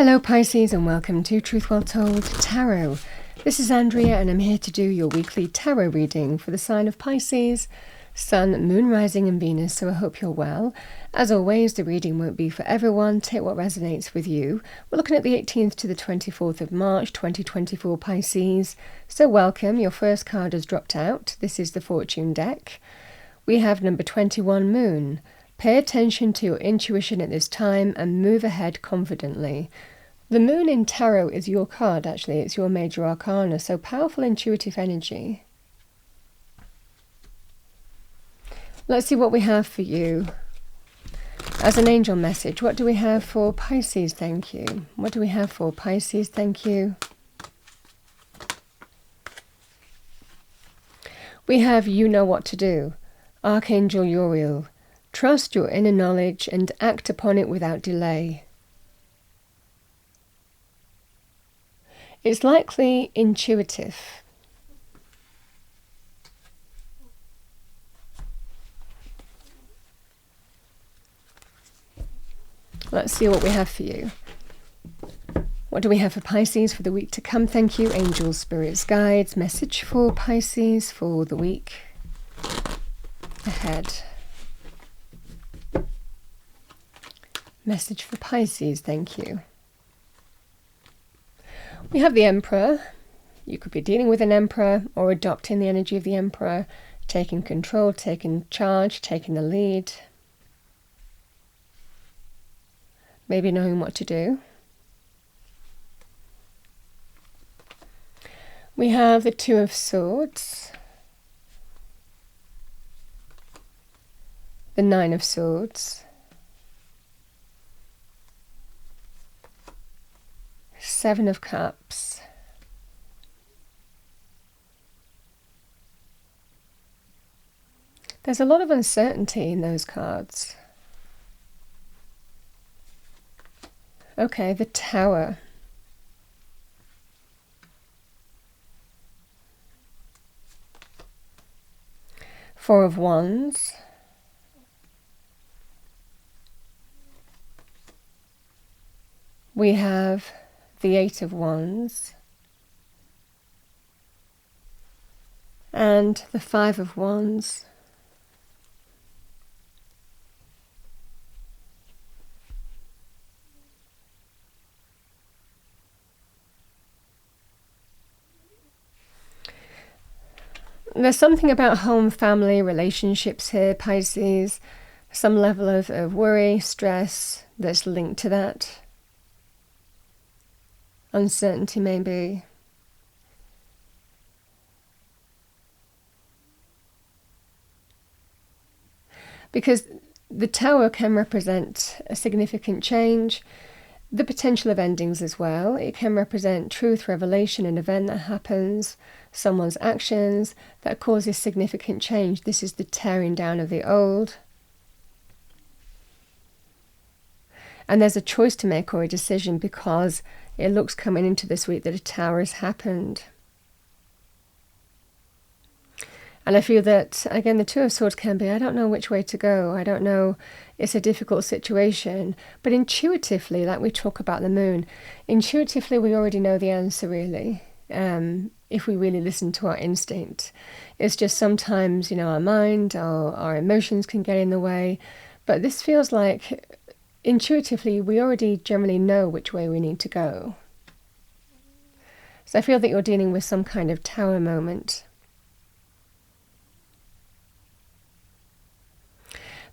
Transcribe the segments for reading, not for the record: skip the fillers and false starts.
Hello Pisces and welcome to Truth Well Told Tarot. This is Andrea and I'm here to do your weekly tarot reading for the sign of Pisces, Sun, Moon, Rising and Venus, so I hope you're well. As always, the reading won't be for everyone, take what resonates with you. We're looking at the 18th to the 24th of March 2024 Pisces, so welcome, your first card has dropped out. This is the Fortune deck. We have number 21, Moon. Pay attention to your intuition at this time and move ahead confidently. The Moon in Tarot is your card, actually. It's your major arcana, so powerful intuitive energy. Let's see what we have for you. As an angel message, what do we have for Pisces? Thank you. What do we have for Pisces? Thank you. We have you know what to do. Archangel Uriel. Trust your inner knowledge and act upon it without delay. It's likely intuitive. Let's see what we have for you. What do we have for Pisces for the week to come? Thank you, angels, spirits, guides. Message for Pisces for the week ahead. Message for Pisces, thank you. We have the Emperor. You could be dealing with an Emperor or adopting the energy of the Emperor, taking control, taking charge, taking the lead. Maybe knowing what to do. We have the Two of Swords. The Nine of Swords. Seven of Cups. There's a lot of uncertainty in those cards. Okay, the Tower. Four of Wands. We have the Eight of Wands and the Five of Wands. There's something about home, family, relationships here, Pisces. Some level of worry, stress that's linked to that. Uncertainty maybe. Because the Tower can represent a significant change, the potential of endings as well. It can represent truth, revelation, an event that happens, someone's actions that causes significant change. This is the tearing down of the old. And there's a choice to make or a decision because it looks coming into this week that a Tower has happened. And I feel that, again, the Two of Swords can be, I don't know which way to go. I don't know. It's a difficult situation. But intuitively, like we talk about the Moon, intuitively we already know the answer, really. If we really listen to our instinct. It's just sometimes, our mind, our emotions can get in the way. But this feels like intuitively, we already generally know which way we need to go. So I feel that you're dealing with some kind of Tower moment.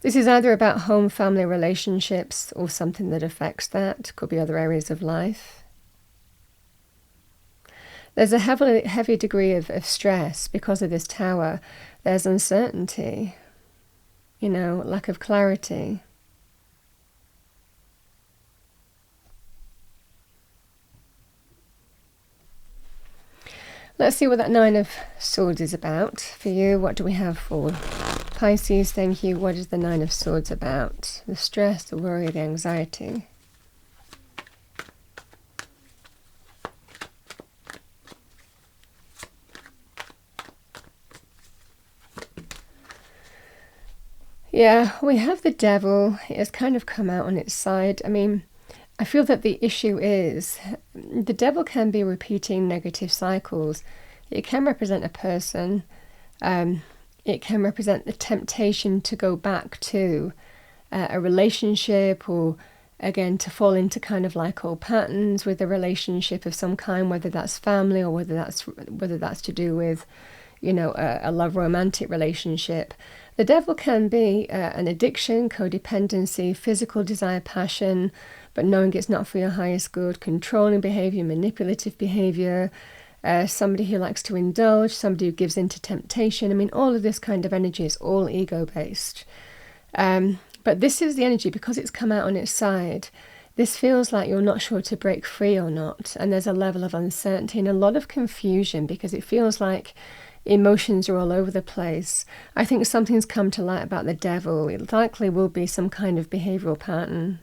This is either about home, family, relationships, or something that affects that. Could be other areas of life. There's a heavy degree of stress because of this Tower. There's uncertainty, lack of clarity. Let's see what that Nine of Swords is about for you. What do we have for Pisces? Thank you. What is the Nine of Swords about? The stress, the worry, the anxiety. Yeah, we have the Devil. It has kind of come out on its side. I mean, I feel that the issue is the devil can be repeating negative cycles. It can represent a person. It can represent the temptation to go back to a relationship, or again to fall into kind of like old patterns with a relationship of some kind, whether that's family or whether that's to do with, you know, a love romantic relationship. The devil can be an addiction, codependency, physical desire, passion, but knowing it's not for your highest good, controlling behavior, manipulative behavior, somebody who likes to indulge, somebody who gives into temptation. I mean, all of this kind of energy is all ego-based. But this is the energy, because it's come out on its side. This feels like you're not sure to break free or not. And there's a level of uncertainty and a lot of confusion, because it feels like emotions are all over the place. I think something's come to light about the devil. It likely will be some kind of behavioral pattern.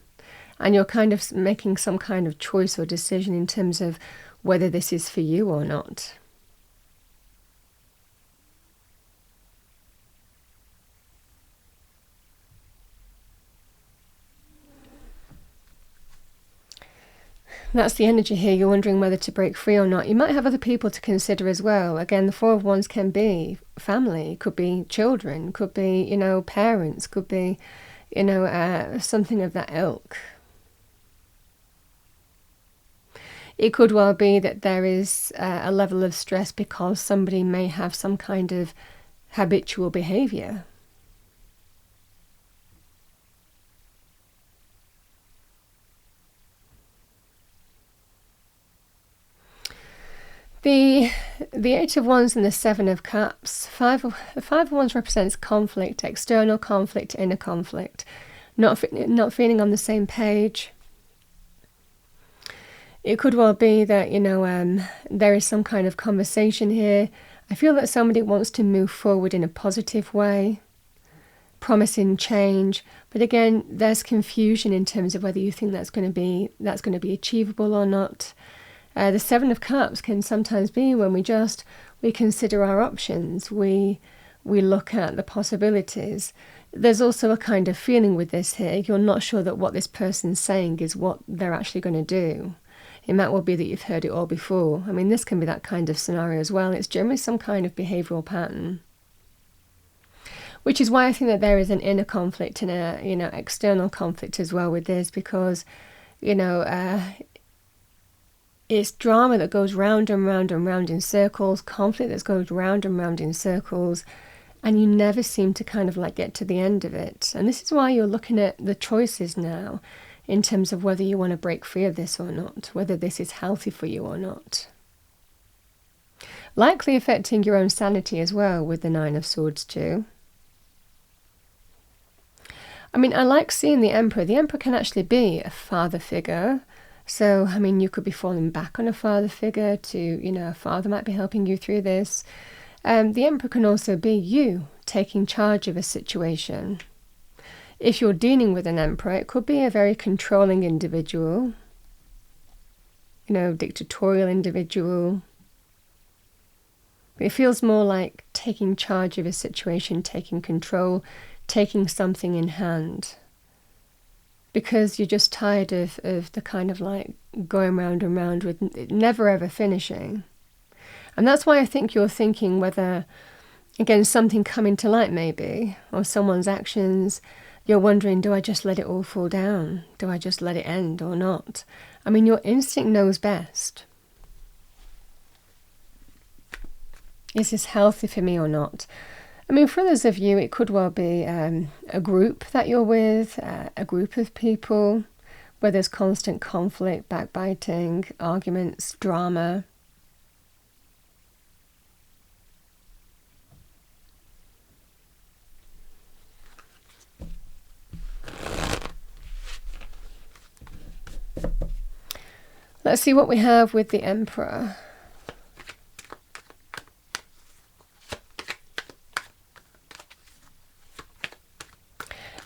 And you're kind of making some kind of choice or decision in terms of whether this is for you or not. That's the energy here. You're wondering whether to break free or not. You might have other people to consider as well. Again, the Four of Wands can be family, could be children, could be, you know, parents, could be, you know, something of that ilk. It could well be that there is a level of stress because somebody may have some kind of habitual behavior. The Eight of Wands and the Seven of Cups. The Five of Wands represents conflict, external conflict, inner conflict, not feeling on the same page. It could well be that, you know, there is some kind of conversation here. I feel that somebody wants to move forward in a positive way, promising change. But again, there's confusion in terms of whether you think that's going to be achievable or not. The Seven of Cups can sometimes be when we consider our options. We look at the possibilities. There's also a kind of feeling with this here. You're not sure that what this person's saying is what they're actually going to do. It might well be that you've heard it all before. I mean, this can be that kind of scenario as well. It's generally some kind of behavioural pattern. Which is why I think that there is an inner conflict and a, you know, external conflict as well with this, because, you know, it's drama that goes round and round and round in circles, conflict that goes round and round in circles, and you never seem to kind of like get to the end of it. And this is why you're looking at the choices now in terms of whether you want to break free of this or not, whether this is healthy for you or not. Likely affecting your own sanity as well with the Nine of Swords too. I mean, I like seeing the Emperor. The Emperor can actually be a father figure. So, I mean, you could be falling back on a father figure to, you know, a father might be helping you through this. The Emperor can also be you taking charge of a situation. If you're dealing with an Emperor, it could be a very controlling individual, you know, dictatorial individual. It feels more like taking charge of a situation, taking control, taking something in hand. Because you're just tired of the kind of like going round and round with it never ever finishing. And that's why I think you're thinking whether, again, something coming to light maybe, or someone's actions, you're wondering, do I just let it all fall down? Do I just let it end or not? I mean, your instinct knows best. Is this healthy for me or not? I mean, for others of you, it could well be a group that you're with, a group of people where there's constant conflict, backbiting, arguments, drama. Let's see what we have with the Emperor.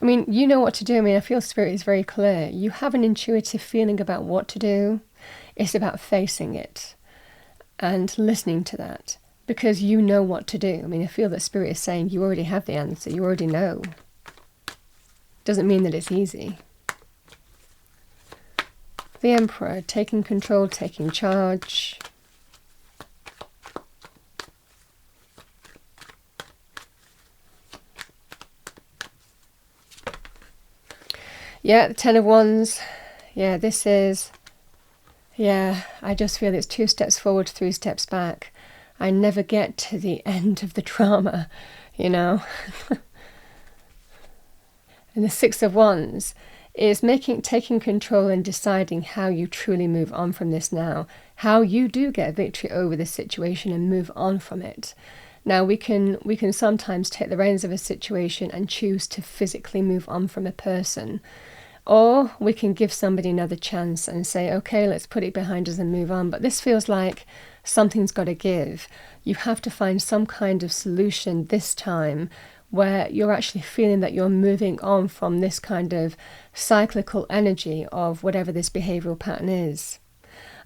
I mean, you know what to do. I mean, I feel Spirit is very clear. You have an intuitive feeling about what to do. It's about facing it and listening to that because you know what to do. I mean, I feel that Spirit is saying you already have the answer. You already know. Doesn't mean that it's easy. The Emperor, taking control, taking charge. Yeah, the Ten of Wands. Yeah, this is... Yeah, I just feel it's 2 steps forward, 3 steps back. I never get to the end of the drama, you know. And the Six of Wands is taking control and deciding how you truly move on from this now. How you do get victory over this situation and move on from it. Now we can sometimes take the reins of a situation and choose to physically move on from a person. Or we can give somebody another chance and say, okay, let's put it behind us and move on. But this feels like something's got to give. You have to find some kind of solution this time where you're actually feeling that you're moving on from this kind of cyclical energy of whatever this behavioral pattern is.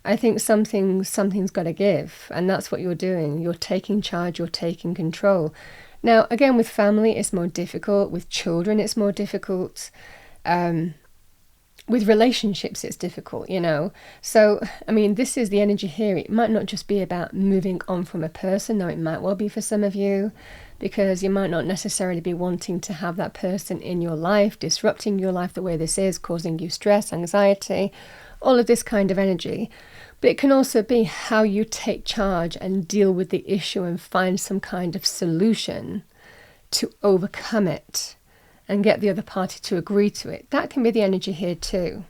I think something's got to give, and that's what you're doing. You're taking charge, you're taking control. Now, again, with family, it's more difficult. With children, it's more difficult. With relationships, it's difficult, you know. So, I mean, this is the energy here. It might not just be about moving on from a person, though it might well be for some of you, because you might not necessarily be wanting to have that person in your life, disrupting your life the way this is, causing you stress, anxiety, all of this kind of energy. But it can also be how you take charge and deal with the issue and find some kind of solution to overcome it and get the other party to agree to it. That can be the energy here too.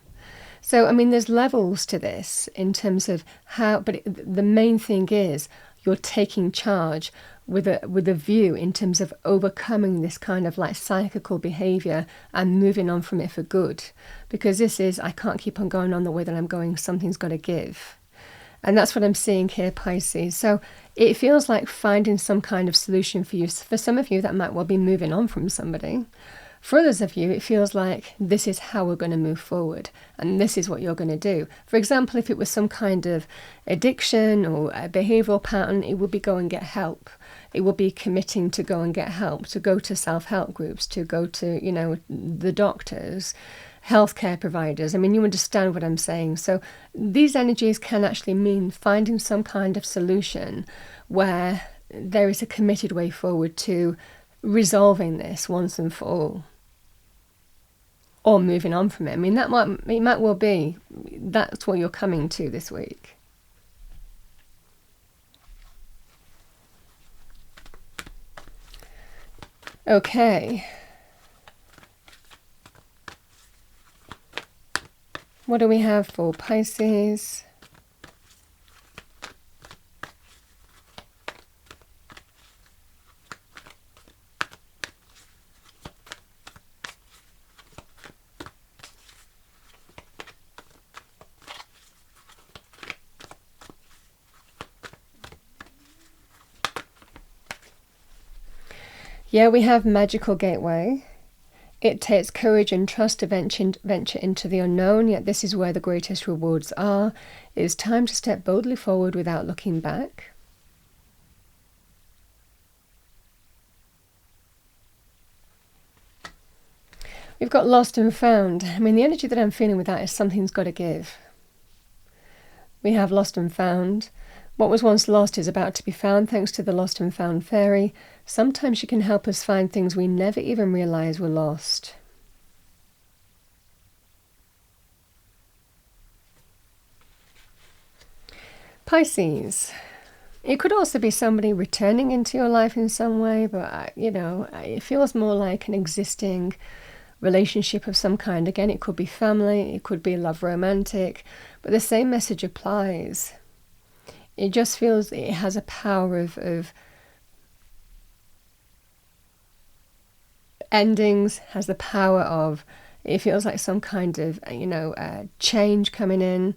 So, I mean, there's levels to this in terms of how, but the main thing is you're taking charge with a view in terms of overcoming this kind of like cyclical behavior and moving on from it for good. Because this is, I can't keep on going on the way that I'm going, something's got to give. And that's what I'm seeing here, Pisces. So it feels like finding some kind of solution for you. For some of you, that might well be moving on from somebody. For others of you, it feels like this is how we're going to move forward and this is what you're going to do. For example, if it was some kind of addiction or a behavioral pattern, it would be go and get help. It would be committing to go and get help, to go to self-help groups, to go to, you know, the doctors, healthcare providers. I mean, you understand what I'm saying. So these energies can actually mean finding some kind of solution where there is a committed way forward to resolving this once and for all. Or moving on from it. I mean, it might well be that's what you're coming to this week. Okay. What do we have for Pisces? Yeah, we have Magical Gateway. It takes courage and trust to venture into the unknown, yet this is where the greatest rewards are. It is time to step boldly forward without looking back. We've got Lost and Found. I mean, the energy that I'm feeling with that is something's got to give. We have Lost and Found. What was once lost is about to be found thanks to the Lost and Found fairy. Sometimes she can help us find things we never even realised were lost. Pisces. It could also be somebody returning into your life in some way, but, you know, it feels more like an existing relationship of some kind. Again, it could be family, it could be love romantic, but the same message applies. It just feels it has a power of endings, has the power of, it feels like some kind of, you know, change coming in,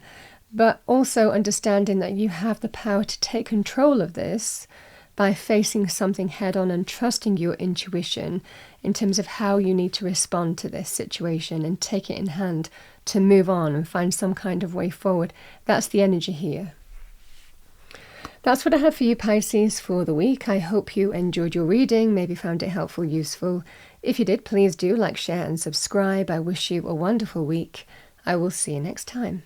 but also understanding that you have the power to take control of this by facing something head on and trusting your intuition in terms of how you need to respond to this situation and take it in hand to move on and find some kind of way forward. That's the energy here. That's what I have for you, Pisces, for the week. I hope you enjoyed your reading, maybe found it helpful, useful. If you did, please do like, share and subscribe. I wish you a wonderful week. I will see you next time.